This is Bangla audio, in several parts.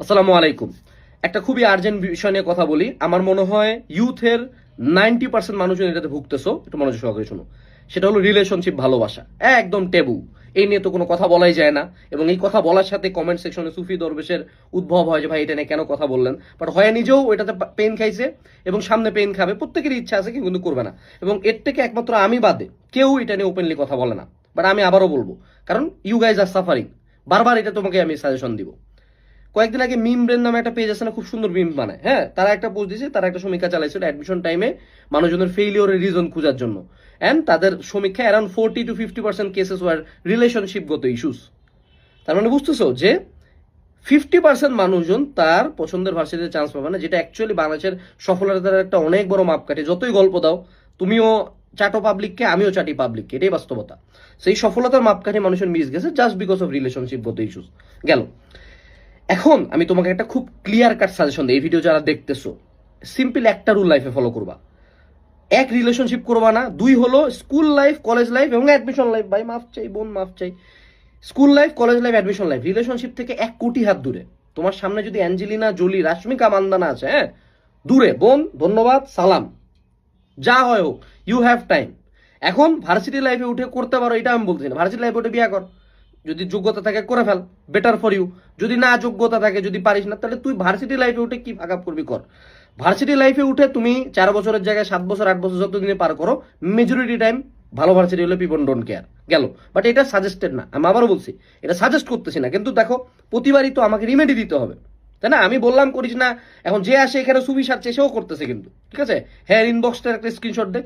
আসসালামু আলাইকুম। একটা খুবই আর্জেন্ট বিষয় নিয়ে কথা বলি। আমার মনে হয় ইউথের 90% মানুষজন এটাতে ভুগতেছো, একটু মনোযোগ সহকারে শুনো। সেটা হলো রিলেশনশিপ, ভালোবাসা। একদম টেবু। এই নিয়ে তো কোনো কথা বলাই যায় না। এবং এই কথা বলার সাথে কমেন্ট সেকশনে সুফি দরবেশের উদ্ভব হয় যে ভাই এটা নিয়ে কেন কথা বললেন। বাট হয় নিজেও ওইটাতে পেন খাইছে এবং সামনে পেন খাবে। প্রত্যেকেরই ইচ্ছা আছে, কেউ কিন্তু করবে না। এবং এর থেকে একমাত্র আমি বাদে কেউ এটা নিয়ে ওপেনলি কথা বলে না। বাট আমি আবারও বলবো, কারণ ইউ গাইজ আর সাফারিং। বারবার এটা তোমাকে আমি সাজেশন দিব। কয়েকদিন আগে মিম ব্রেন নামে একটা পেজ আছে না, খুব সুন্দর মিম বানায়। হ্যাঁ, তারা একটা পোস্ট দিয়েছে, তারা একটা সমীক্ষা চালাইছিল অ্যাডমিশন টাইমে মানুষজনের ফেইলিওরের রিজন খোঁজার জন্য। অ্যান্ড তাদের সমীক্ষা অ্যারাউন্ড 40 to 50% কেসেস ওয়ার রিলেশনশিপগত ইস্যুস। তার মানে বুঝতেছো যে 50% মানুষজন তার পছন্দের ভার্সিটিতে চান্স পাবে না, যেটা অ্যাকচুয়ালি বাংলাদেশের সফলতার একটা অনেক বড় মাপকাঠি। যতই গল্প দাও, তুমিও চাটো পাবলিককে, আমিও চাটি পাবলিককে, এটাই বাস্তবতা। সেই সফলতার মাপকাঠি মানুষের মিস গেছে জাস্ট বিকজ অফ রিলেশনশিপগত ইস্যুস। গেল, এখন আমি তোমাকে একটা খুব ক্লিয়ার কাট সাজেশন দিই। এই ভিডিও যারা দেখতেছো, সিম্পল একটা রুল লাইফে ফলো করবা। এক, রিলেশনশিপ করবা না। দুই হলো স্কুল লাইফ, কলেজ লাইফ এবং অ্যাডমিশন লাইফ। ভাই মাফ চাই, বোন মাফ চাই। School life, college life, admission life, relationship থেকে 1 কোটি হাত দূরে। তোমার সামনে যদি অ্যাঞ্জেলিনা জোলি, রাশ্মিকা মান্দানা আছে, হ্যাঁ, দূরে বোন, ধন্যবাদ, সালাম, যা হয় হোক, ইউ হ্যাভ টাইম। এখন ভার্সিটি লাইফে উঠে করতে পারো, এটা আমি বলছি না। ভার্সিটি লাইফে উঠে বিয়ে কর, যদি যোগ্যতা থাকে করে ফেল, বেটার ফর ইউ। যদি না যোগ্যতা থাকে, যদি পারিস না, তাহলে তুই ভার্সিটি লাইফে উঠে কি আগাপ করবি কর। ভার্সিটি লাইফে উঠে তুমি 4 বছরের জায়গায় 7 বছর 8 বছর যতদিনে পার করো, মেজরিটি টাইম ভালো ভার্সিটি হলে পিপল ডোন্ট কেয়ার। গেল, বাট এটা সাজেস্টেড না, আমি আবারও বলছি, এটা সাজেস্ট করতেছি না। কিন্তু দেখো, প্রতিবারই তো আমাকে রিমেডি দিতে হবে, তাই না? আমি বললাম করিস না, এখন যে আসে এখানে সুবি সারছে, সেও করতেছে কিন্তু, ঠিক আছে? হ্যাঁ, ইনবক্সটার একটা স্ক্রিনশট দেখ,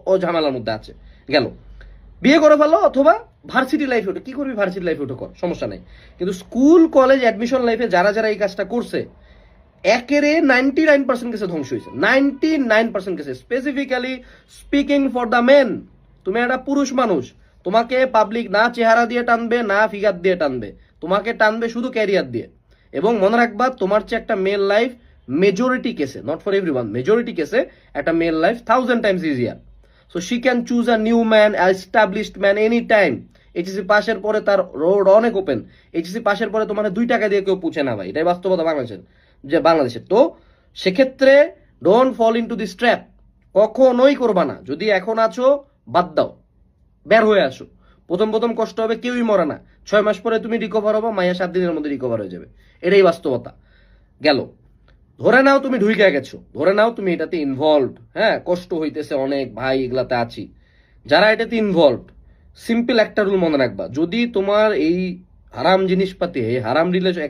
ও ঝামেলার মধ্যে আছে। গেল, বিয়ে করে ফেলো, অথবা ভার্সিটি লাইফে উঠে কি করবি, ভার্সিটি লাইফে উঠে কর, সমস্যা নেই। কিন্তু স্কুল কলেজ অ্যাডমিশন লাইফে যারা যারা এই কাজটা করছে, একেরে 99% কেসে ধ্বংস হয়েছে। 99% কেসে, specifically speaking for the men. তুমি একটা পুরুষ মানুষ, তোমাকে পাবলিক না চেহারা দিয়ে টানবে, না ফিগার দিয়ে টানবে, তোমাকে টানবে শুধু ক্যারিয়ার দিয়ে। এবং মনে রাখবা, তোমার চেয়ে একটা মেল লাইফ মেজরিটি কেসে, নট ফর এভরিওয়ান, মেজরিটি কেসে একটা male life 1000 times easier. So she can choose a new man, established man any time. HSC পাশের পরে তার রোড অনেক ওপেন। এইচএসসি পাশের পরে তোমার 2 টাকা দিয়ে কেউ পুছে না ভাই, এটাই বাস্তবতা বাংলাদেশের। তো সেক্ষেত্রে don't fall into this trap, কখনোই করবা না। যদি এখন আছো, বাদ দাও, বের হয়ে আসো। প্রথম প্রথম কষ্ট হবে, কেউই মরে না। 6 মাস পরে তুমি রিকভার হবো, মাইয়া 7 দিনের মধ্যে রিকভার হয়ে যাবে। এটাই বাস্তবতা। গেল, ধরে নাও তুমি ঢুইকা গেছো, ধরে নাও তুমি এটাতে ইনভলভ, হ্যাঁ, কষ্ট হইতেছে অনেক, ভাই এগুলাতে আছি। যারা এটাতে ইনভলভ, সিম্পল একটা রুল মনে রাখবা, যদি তোমার এই হারাম জিনিসপাতি, এই হারাম রিলেশন